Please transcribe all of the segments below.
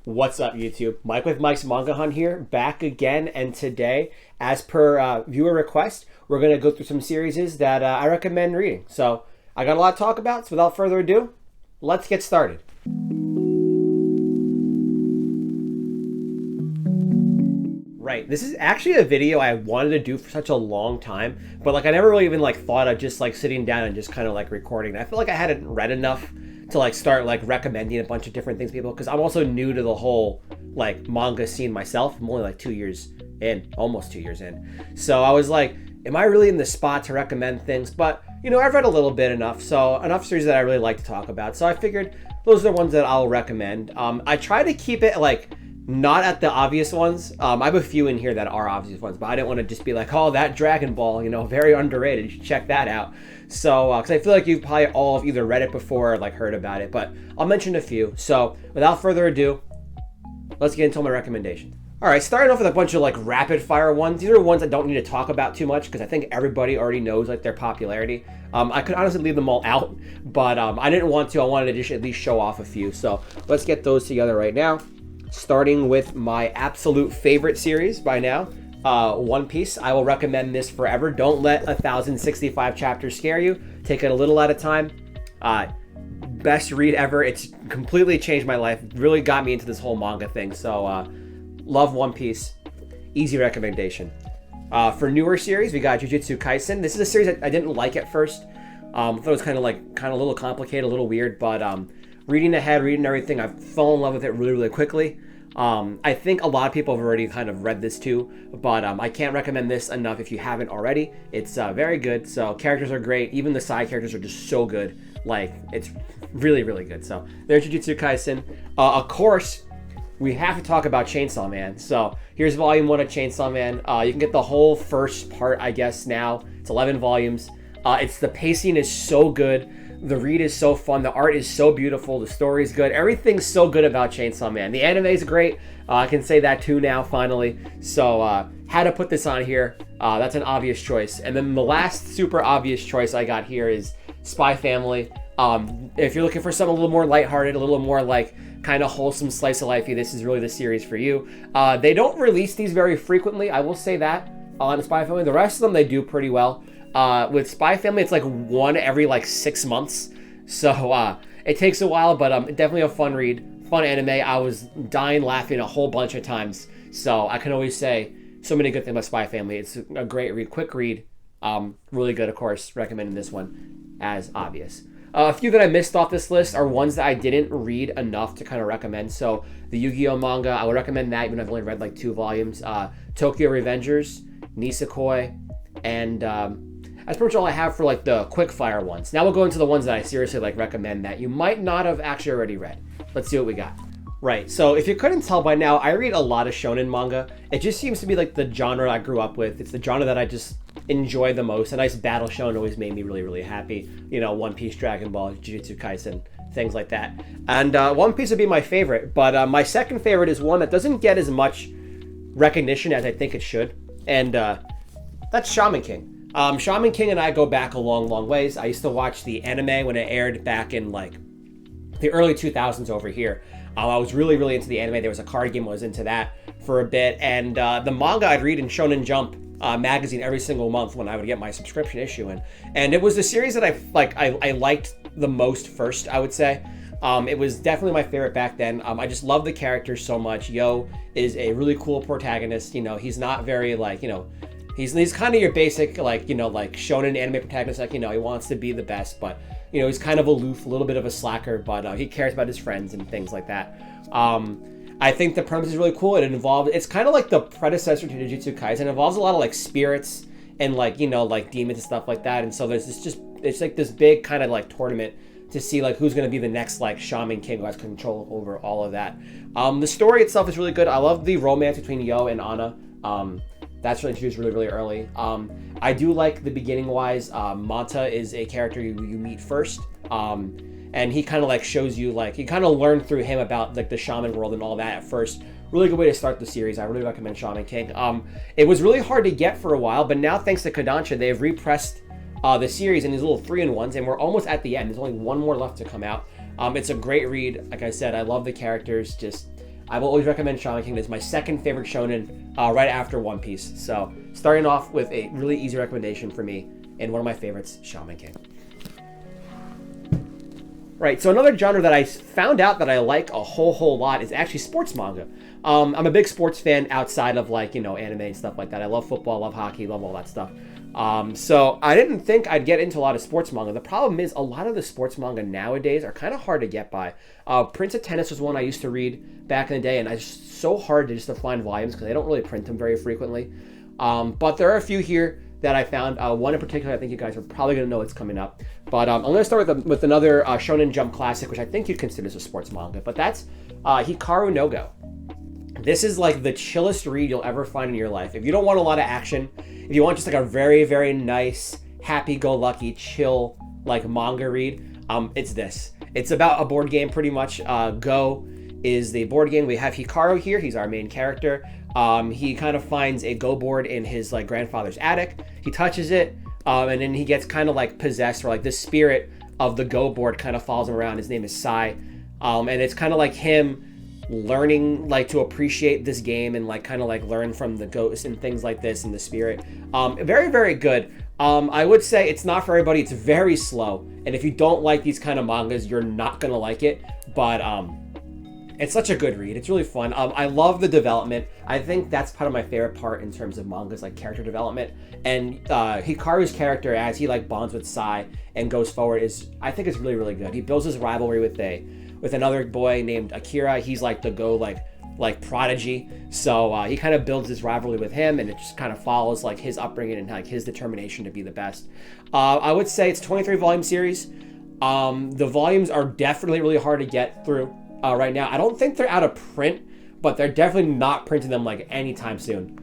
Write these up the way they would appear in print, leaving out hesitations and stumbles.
What's up, YouTube? Mike with Mike's Manga Hunt here, back again, and today, as per viewer request, we're going to go through some series that I recommend reading. So, I got a lot to talk about, so without further ado, let's get started. Right, this is actually a video I wanted to do for such a long time, but I never really even thought of just sitting down and just kind of recording. I feel like I hadn't read enough to start recommending a bunch of different things to people, because I'm also new to the whole manga scene myself. I'm only 2 years in, almost 2 years in. So I was like, am I really in the spot to recommend things? But I've read a little bit enough series that I really like to talk about. So I figured those are the ones that I'll recommend. I try to keep it not at the obvious ones. I have a few in here that are obvious ones, but I didn't want to just be oh, that Dragon Ball, very underrated. You should check that out. So, because I feel like you've probably all have either read it before or heard about it, but I'll mention a few. So, without further ado, let's get into my recommendations. All right, starting off with a bunch of rapid fire ones. These are ones I don't need to talk about too much because I think everybody already knows their popularity. I could honestly leave them all out, but I didn't want to. I wanted to just at least show off a few. So, let's get those together right now. Starting with my absolute favorite series by now, One Piece. I will recommend this forever. Don't let 1,065 chapters scare you. Take it a little at a time. Best read ever. It's completely changed my life. Really got me into this whole manga thing. So love One Piece. Easy recommendation. For newer series, we got Jujutsu Kaisen. This is a series that I didn't like at first. I thought it was kind of a little complicated, a little weird, but reading ahead, reading everything, I fell in love with it really, really quickly. I think a lot of people have already kind of read this too, but I can't recommend this enough if you haven't already. It's very good. So characters are great. Even the side characters are just so good. It's really, really good. So there's Jujutsu Kaisen. Of course, we have to talk about Chainsaw Man. So here's volume 1 of Chainsaw Man. You can get the whole first part, I guess, now. It's 11 volumes. The pacing is so good. The read is so fun. The art is so beautiful. The story is good. Everything's so good about Chainsaw Man. The anime is great. I can say that too now, finally. So, had to put this on here. That's an obvious choice. And then the last super obvious choice I got here is Spy Family. If you're looking for something a little more lighthearted, a little more kind of wholesome slice of lifey, this is really the series for you. They don't release these very frequently. I will say that on Spy Family. The rest of them they do pretty well. With Spy Family, it's one every 6 months. So it takes a while, but definitely a fun read, fun anime. I was dying laughing a whole bunch of times. So I can always say so many good things about Spy Family. It's a great read, quick read. Really good, of course. Recommending this one as obvious. A few that I missed off this list are ones that I didn't read enough to kind of recommend. So the Yu-Gi-Oh manga, I would recommend that, even though I've only read 2 volumes. Tokyo Revengers, Nisekoi, and that's pretty much all I have for the quick fire ones. Now we'll go into the ones that I seriously recommend that you might not have actually already read. Let's see what we got. Right, so if you couldn't tell by now, I read a lot of shonen manga. It just seems to be the genre I grew up with. It's the genre that I just enjoy the most. A nice battle shonen always made me really, really happy. One Piece, Dragon Ball, Jujutsu Kaisen, things like that. And One Piece would be my favorite, but my second favorite is one that doesn't get as much recognition as I think it should, and that's Shaman King. Shaman King and I go back a long, long ways. I used to watch the anime when it aired back in the early 2000s over here. I was really, really into the anime. There was a card game I was into that for a bit, and the manga I'd read in Shonen Jump magazine every single month when I would get my subscription issue in. And it was the series that I liked the most first, I would say. It was definitely my favorite back then. I just love the characters so much. Yo is a really cool protagonist. He's not very He's kind of your basic, shonen anime protagonist. He wants to be the best, but, he's kind of aloof, a little bit of a slacker, but he cares about his friends and things like that. I think the premise is really cool. It's kind of like the predecessor to Jujutsu Kaisen. It involves a lot of, spirits and, demons and stuff like that. And so there's it's this big kind of, tournament to see, who's going to be the next, Shaman King who has control over all of that. The story itself is really good. I love the romance between Yo and Anna. That's really introduced really, really early. I do like the beginning-wise. Manta is a character you meet first. And he kind of shows you, you kind of learn through him about the shaman world and all that at first. Really good way to start the series. I really recommend Shaman King. It was really hard to get for a while, but now thanks to Kodansha, they've repressed the series in these little 3-in-1s, and we're almost at the end. There's only one more left to come out. It's a great read. Like I said, I love the characters. Just I will always recommend Shaman King. It's my second favorite shonen, right after One Piece. So starting off with a really easy recommendation for me, and one of my favorites, Shaman King. Right, so another genre that I found out that I like a whole lot is actually sports manga. I'm a big sports fan outside of like, anime and stuff like that. I love football, love hockey, love all that stuff. So I didn't think I'd get into a lot of sports manga. The problem is a lot of the sports manga nowadays are kind of hard to get by. Prince of Tennis was one I used to read back in the day, and it's so hard to find volumes because they don't really print them very frequently. But there are a few here that I found. One in particular, I think you guys are probably going to know it's coming up. But I'm going to start with another Shonen Jump classic, which I think you'd consider as a sports manga. But that's Hikaru no Go. This is like the chillest read you'll ever find in your life. If you don't want a lot of action, if you want just like a very, very nice, happy-go-lucky, chill like manga read, it's this. It's about a board game pretty much. Go is the board game. We have Hikaru here. He's our main character. He kind of finds a Go board in his like grandfather's attic. He touches it, and then he gets kind of like possessed, or like the spirit of the Go board kind of follows him around. His name is Sai, and it's kind of like him learning like to appreciate this game and like kind of like learn from the ghosts and things like this and the spirit. Very, very good. I would say it's not for everybody. It's very slow, and if you don't like these kind of mangas, you're not gonna like it. But it's such a good read. It's really fun. I love the development. I think that's part of my favorite part in terms of mangas, like character development. And Hikaru's character, as he like bonds with Sai and goes forward, I think it's really, really good. He builds his rivalry with another boy named Akira. He's like the Go like prodigy. So he kind of builds this rivalry with him, and it just kind of follows like his upbringing and like his determination to be the best. I would say it's a 23 volume series. The volumes are definitely really hard to get through. Right now, I don't think they're out of print, but they're definitely not printing them like anytime soon.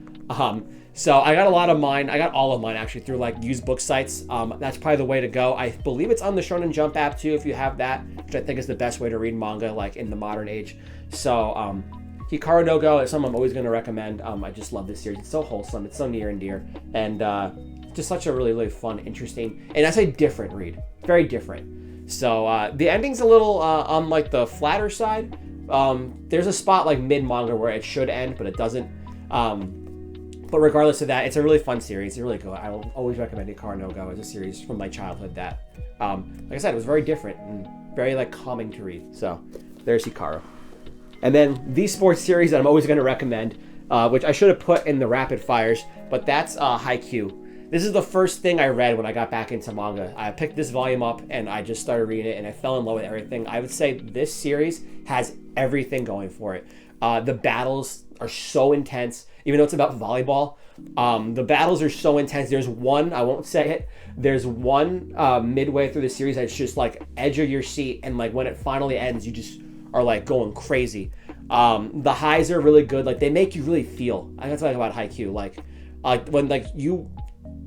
So I got a lot of mine. I got all of mine actually through like used book sites. That's probably the way to go. I believe it's on the Shonen Jump app too, if you have that, which I think is the best way to read manga like in the modern age. So Hikaru no Go is something I'm always going to recommend. I just love this series. It's so wholesome. It's so near and dear, and just such a really, really fun, interesting, and I say different read. Very different. So the ending's a little on like the flatter side. There's a spot like mid-manga where it should end, but it doesn't. But regardless of that, it's a really fun series. It's really cool. I will always recommend Hikaru no Go as a series from my childhood that, like I said, it was very different and very like calming to read. So there's Hikaru. And then the sports series that I'm always going to recommend, which I should have put in the rapid fires, but that's Haikyuu. This is the first thing I read when I got back into manga. I picked this volume up and I just started reading it and I fell in love with everything. I would say this series has everything going for it. The battles are so intense, even though it's about volleyball. The battles are so intense. There's one, I won't say it, there's one midway through the series that's just like edge of your seat, and like when it finally ends, you just are like going crazy. The highs are really good. Like they make you really feel. I gotta talk about Haikyuu. Like when like you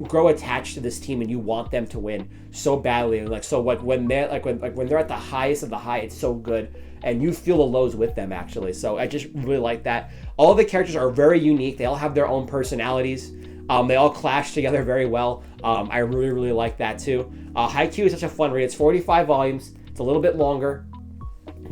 grow attached to this team and you want them to win so badly, and like so when they're when they're at the highest of the high, it's so good, and you feel the lows with them actually. So I just really like that. All the characters are very unique. They all have their own personalities. They all clash together very well. I really, really like that too. Haikyuu is such a fun read. It's 45 volumes. It's a little bit longer,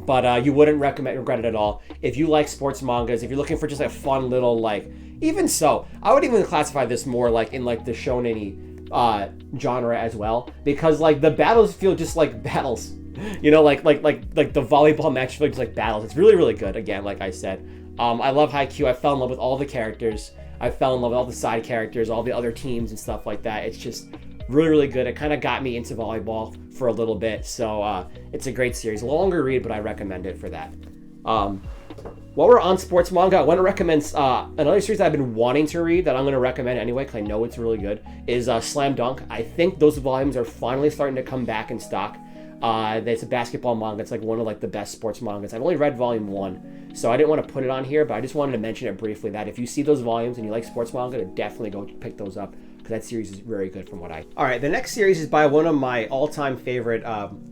but you wouldn't regret it at all. If you like sports mangas, if you're looking for just a fun little like, even so, I would even classify this more like in like the shonen-y genre as well, because like the battles feel just like battles, like the volleyball match feels like battles. It's really, really good. Again, like I said, I love Haikyuu. I fell in love with all the characters. I fell in love with all the side characters, all the other teams and stuff like that. It's just really, really good. It kind of got me into volleyball for a little bit, so it's a great series. Longer read, but I recommend it for that. While we're on sports manga, I want to recommend another series that I've been wanting to read that I'm going to recommend anyway because I know it's really good, is Slam Dunk. I think those volumes are finally starting to come back in stock. It's a basketball manga. It's like one of like the best sports mangas. I've only read volume 1, so I didn't want to put it on here, but I just wanted to mention it briefly that if you see those volumes and you like sports manga, definitely go pick those up because that series is very good from what I... All right, the next series is by one of my all-time favorite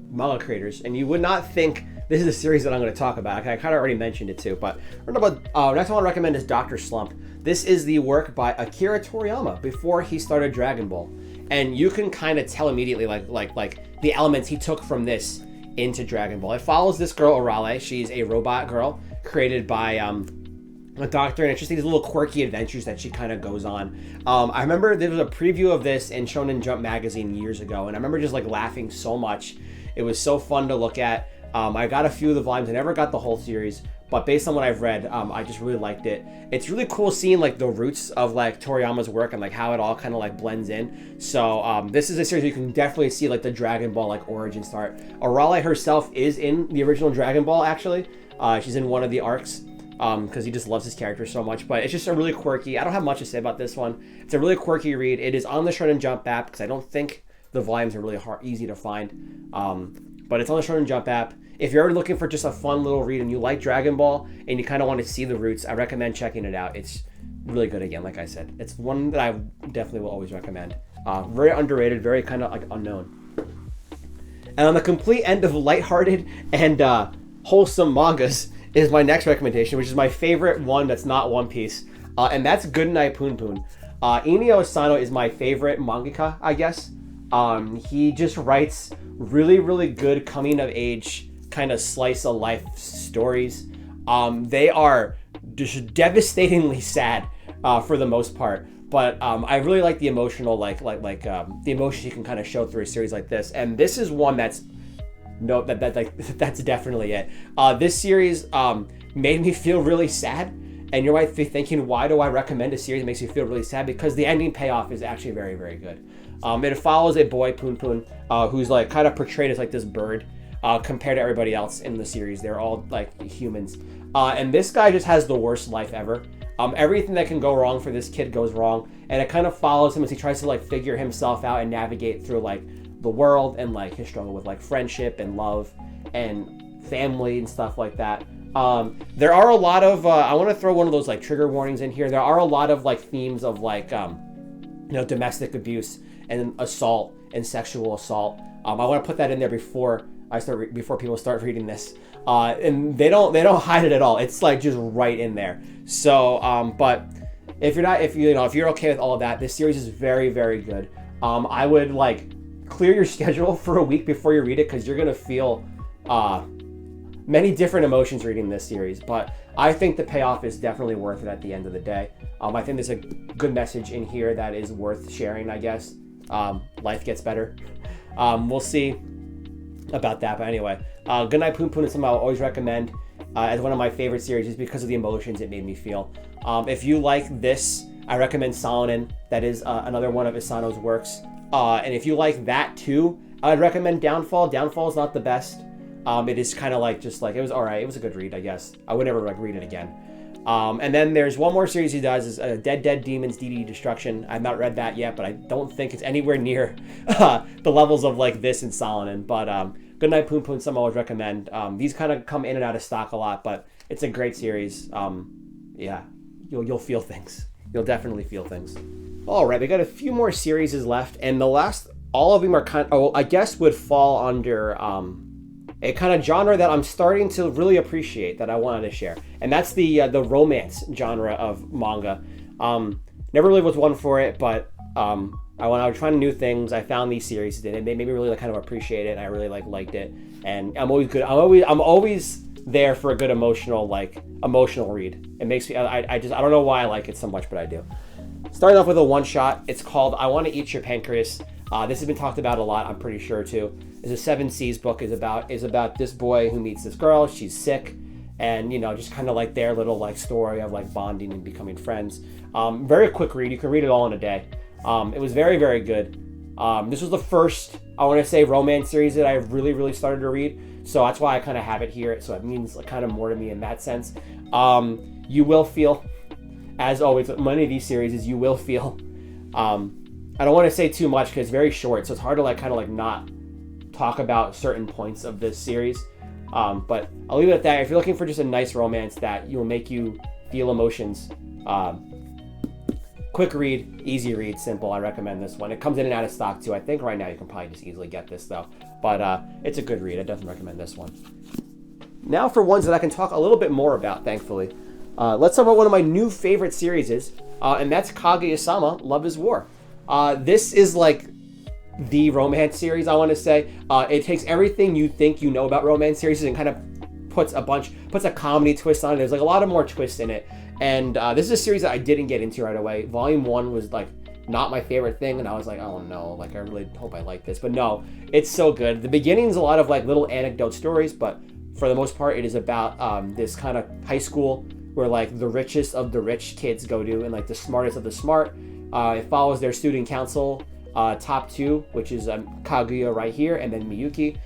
manga creators, and you would not think this is a series that I'm going to talk about. I kind of already mentioned it too, but next one I want to recommend is Dr. Slump. This is the work by Akira Toriyama before he started Dragon Ball, and you can kind of tell immediately like the elements he took from this into Dragon Ball. It follows this girl Arale. She's a robot girl. created by a doctor, and it's just these little quirky adventures that she kind of goes on. I remember there was a preview of this in Shonen Jump magazine years ago, and I remember just like laughing so much. It was so fun to look at. I got a few of the volumes. I never got the whole series, but based on what I've read, I just really liked it. It's really cool seeing like the roots of like Toriyama's work and like how it all kind of like blends in. So this is a series you can definitely see like the Dragon Ball like origin start. Arale herself is in the original Dragon Ball actually. She's in one of the arcs because he just loves his character so much. But it's just a really quirky. I don't have much to say about this one. It's a really quirky read. It is on the Shonen Jump app because I don't think the volumes are really easy to find. But it's on the Shonen Jump app. If you're ever looking for just a fun little read and you like Dragon Ball and you kind of want to see the roots, I recommend checking it out. It's really good again, like I said. It's one that I definitely will always recommend. Very underrated, very kind of like unknown. And on the complete end of lighthearted and wholesome mangas is my next recommendation, which is my favorite one that's not One Piece. And that's Goodnight Poon Poon. Inio Asano is my favorite mangaka, I guess. He just writes really, really good coming of age kind of slice of life stories. They are just devastatingly sad for the most part, but I really like the emotional the emotions you can kind of show through a series like this. And this is one that's that's definitely it. This series made me feel really sad, and you might be thinking, why do I recommend a series that makes you feel really sad? Because the ending payoff is actually very, very good. It follows a boy, Poon Poon, who's like kind of portrayed as like this bird compared to everybody else in the series. They're all like humans. And this guy just has the worst life ever. Everything that can go wrong for this kid goes wrong. And it kind of follows him as he tries to like figure himself out and navigate through like the world and like his struggle with like friendship and love and family and stuff like that. There are a lot of, I want to throw one of those like trigger warnings in here. There are a lot of like themes of like, domestic abuse and assault and sexual assault. I want to put that in there before people start reading this. And they don't hide it at all. It's like just right in there. So, but if you're okay with all of that, this series is very, very good. I would like clear your schedule for a week before you read it, because you're gonna feel many different emotions reading this series. But I think the payoff is definitely worth it at the end of the day. I think there's a good message in here that is worth sharing, I guess. Life gets better. We'll see about that, but anyway, Goodnight Poon Poon is something I'll always recommend as one of my favorite series, just because of the emotions it made me feel. If you like this, I recommend Salonin. That is another one of Isano's works. And if you like that too, I would recommend Downfall. Downfall is not the best. It is kind of like just like, it was alright. It was a good read, I guess. I would never like read it again. And then there's one more series he does, is Dead Demons DD Destruction. I've not read that yet, but I don't think it's anywhere near the levels of like this in Salonin. But Goodnight Poon Poon, some I would recommend. These kind of come in and out of stock a lot, but it's a great series. Yeah, you'll feel things. You'll definitely feel things. All right, we got a few more series left, and the last, all of them are I guess would fall under a kind of genre that I'm starting to really appreciate, that I wanted to share, and that's the romance genre of manga. Never really was one for it, but when I was trying new things, I found these series, and it made me really kind of appreciate it. And I really liked it, and I'm always good. I'm always there for a good emotional read. It makes me. I don't know why I like it so much, but I do. Starting off with a one shot. It's called I Want to Eat Your Pancreas. This has been talked about a lot, I'm pretty sure too. It's a 7 Seas book. Is about this boy who meets this girl. She's sick, and just kind of like their little like story of like bonding and becoming friends. Very quick read. You can read it all in a day. It was very, very good. This was the first, I want to say, romance series that I really started to read. So that's why I kind of have it here. So it means kind of more to me in that sense. You will feel, as always, with many of these series, you will feel. I don't want to say too much because it's very short, so it's hard to not talk about certain points of this series. But I'll leave it at that. If you're looking for just a nice romance that will make you feel emotions, quick read, easy read, simple, I recommend this one. It comes in and out of stock too. I think right now you can probably just easily get this though. But it's a good read. I definitely recommend this one. Now for ones that I can talk a little bit more about, thankfully. Let's talk about one of my new favorite series, and that's Kaguya-sama, Love is War. This is like the romance series, I want to say. It takes everything you think you know about romance series and kind of puts a comedy twist on it. There's like a lot of more twists in it. And this is a series that I didn't get into right away. Volume 1 was like not my favorite thing, and I was like, oh no, like I really hope I like this. But no, it's so good. The beginning's a lot of like little anecdote stories, but for the most part, it is about this kind of high school where like the richest of the rich kids go to, and like the smartest of the smart. It follows their student council, top two, which is Kaguya right here, and then Miyuki.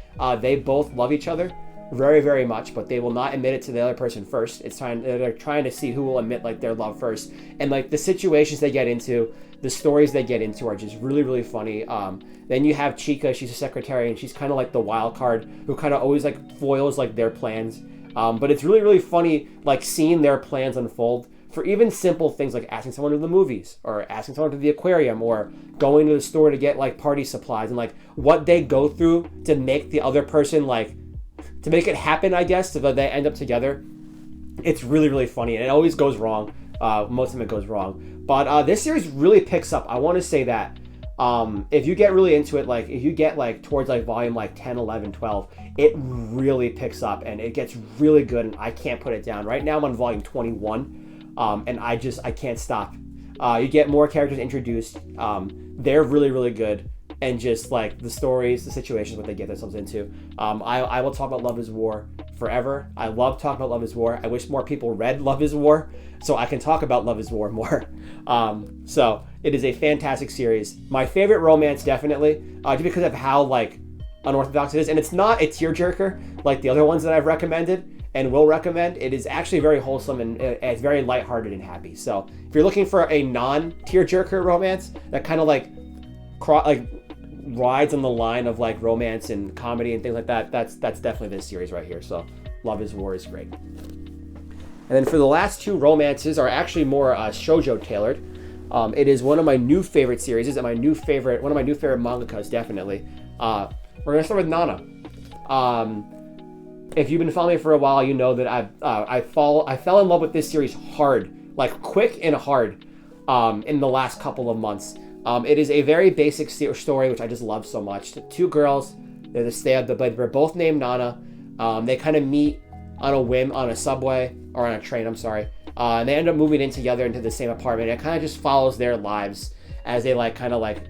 They both love each other very, very much, but they will not admit it to the other person first. They're trying to see who will admit like their love first, and like the situations they get into, the stories they get into are just really, really funny. Then you have Chika. She's a secretary, and she's kind of like the wild card who kind of always like foils like their plans. But it's really, really funny like seeing their plans unfold for even simple things like asking someone to the movies, or asking someone to the aquarium, or going to the store to get like party supplies, and like what they go through to make the other person like, to make it happen, I guess, so that they end up together. It's really, really funny, and it always goes wrong. Most of it goes wrong. But this series really picks up. I want to say that if you get really into it, like if you get like towards like volume like 10, 11, 12, it really picks up, and it gets really good, and I can't put it down. Right now I'm on volume 21. And I can't stop. You get more characters introduced. They're really, really good. And just like the stories, the situations, what they get themselves into. I will talk about Love is War forever. I love talking about Love is War. I wish more people read Love is War so I can talk about Love is War more. So it is a fantastic series. My favorite romance, definitely, just because of how like unorthodox it is. And it's not a tearjerker like the other ones that I've recommended and will recommend. It is actually very wholesome, and it's very lighthearted and happy. So if you're looking for a non-tearjerker romance that kind of like rides on the line of like romance and comedy and things like that, that's definitely this series right here. So Love is War is great. And then for the last two romances are actually more shoujo tailored. It is one of my new favorite series, and one of my new favorite mangakas, definitely. We're gonna start with Nana. If you've been following me for a while, you know that I fell in love with this series hard, like quick and hard, in the last couple of months. It is a very basic story, which I just love so much. Two girls, they're both named Nana. They kind of meet on a whim on a subway, or on a train, I'm sorry. And they end up moving in together into the same apartment. It kind of just follows their lives as they like kind of like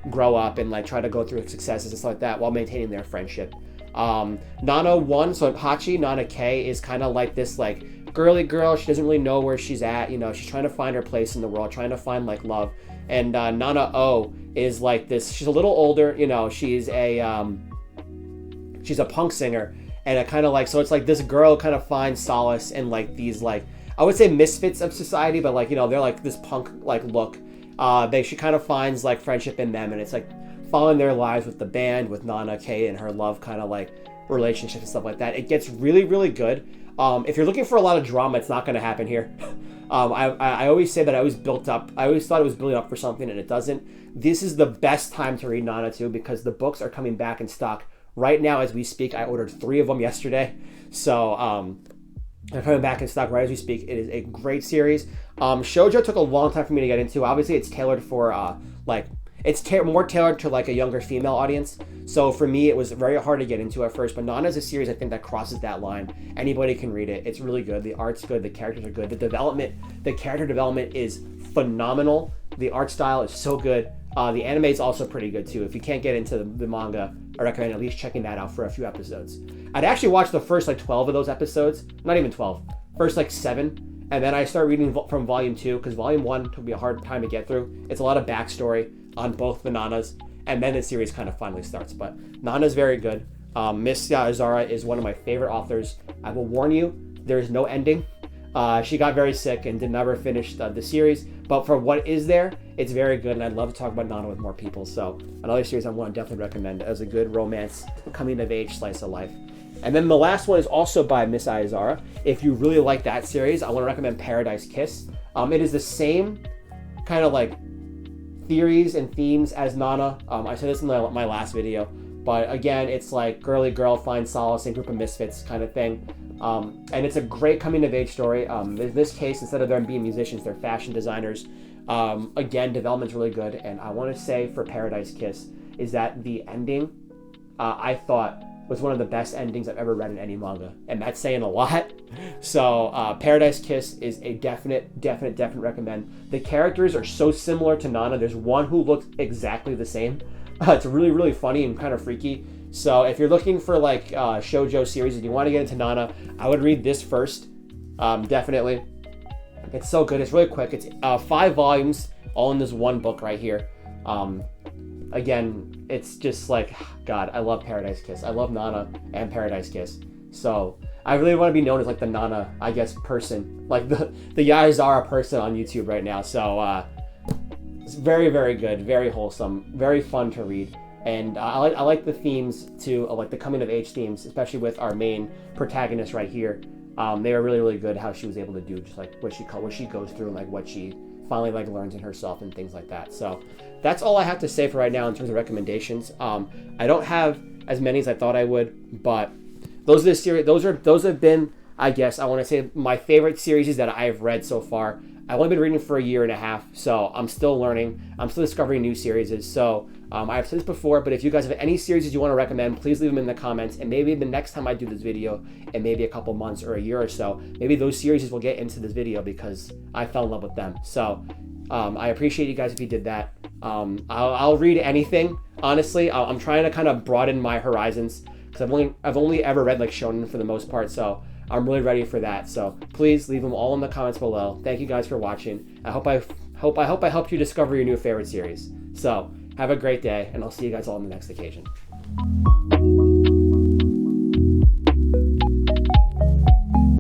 grow up and like try to go through successes and stuff like that while maintaining their friendship. Nana 1, so Hachi, Nana K, is kind of like this like girly girl. She doesn't really know where she's at, you know, she's trying to find her place in the world, trying to find like love. And Nana O is like this, she's a little older, you know, she's a punk singer, and it kind of like, so it's like this girl kind of finds solace in like these like, I would say misfits of society, but like, you know, they're like this punk like look. She kind of finds like friendship in them, and it's like following their lives with the band, with Nana K and her love kind of like relationships and stuff like that. It gets really, really good. If you're looking for a lot of drama, it's not going to happen here. I always say that I always thought it was building up for something, and it doesn't. This is the best time to read Nana 2 because the books are coming back in stock right now as we speak. I ordered 3 of them yesterday, so they're coming back in stock right as we speak. It is a great series. Shoujo took a long time for me to get into. Obviously, it's tailored for more tailored to like a younger female audience. So for me, it was very hard to get into at first. But Nana is a series I think that crosses that line. Anybody can read it. It's really good. The art's good. The characters are good. The character development is phenomenal. The art style is so good. The anime is also pretty good too. If you can't get into the manga, I recommend at least checking that out for a few episodes. I'd actually watched the first like 12 of those episodes. Not even 12. First like 7. And then I started reading from volume 2 because volume 1 took me a hard time to get through. It's a lot of backstory on both the Nanas, and then the series kind of finally starts. But Nana's very good. Miss Yaezara is one of my favorite authors. I will warn you, there is no ending. She got very sick and did never finish the series, but for what is there, it's very good, and I'd love to talk about Nana with more people. So another series I want to definitely recommend as a good romance, coming of age, slice of life. And then the last one is also by Miss Yaezara. If you really like that series, I want to recommend Paradise Kiss. It is the same kind of like theories and themes as Nana. I said this in my last video, but again, it's like girly girl finds solace in group of misfits kind of thing. And it's a great coming of age story. In this case, instead of them being musicians, they're fashion designers. Again, development's really good. And I want to say for Paradise Kiss is that the ending, I thought was one of the best endings I've ever read in any manga, and that's saying a lot. So Paradise Kiss is a definite recommend. The characters are so similar to Nana. There's one who looks exactly the same. It's really funny and kind of freaky. So if you're looking for like shoujo series and you want to get into Nana, I would read this first. Definitely. It's so good. It's really quick. It's 5 volumes all in this one book right here. Again, it's just like, God, I love Paradise Kiss. I love Nana and Paradise Kiss. So I really want to be known as like the Nana, I guess, person, like the Yaizara person on YouTube right now. So it's very good, very wholesome, very fun to read. And I like the themes too, like the coming of age themes, especially with our main protagonist right here. They were really good how she was able to do just like what she goes through and like what she finally like learns in herself and things like that. So that's all I have to say for right now in terms of recommendations. I don't have as many as I thought I would, but those are the series. Those have been, I guess, I want to say my favorite series that I've read so far. I've only been reading for a year and a half, so I'm still learning. I'm still discovering new series. So I've said this before, but if you guys have any series you want to recommend, please leave them in the comments. And maybe the next time I do this video, in maybe a couple months or a year or so, maybe those series will get into this video because I fell in love with them. So I appreciate you guys if you did that. I'll read anything, honestly. I'm trying to kind of broaden my horizons because I've only ever read like shonen for the most part. So I'm really ready for that. So please leave them all in the comments below. Thank you guys for watching. I hope I helped you discover your new favorite series. So have a great day, and I'll see you guys all on the next occasion.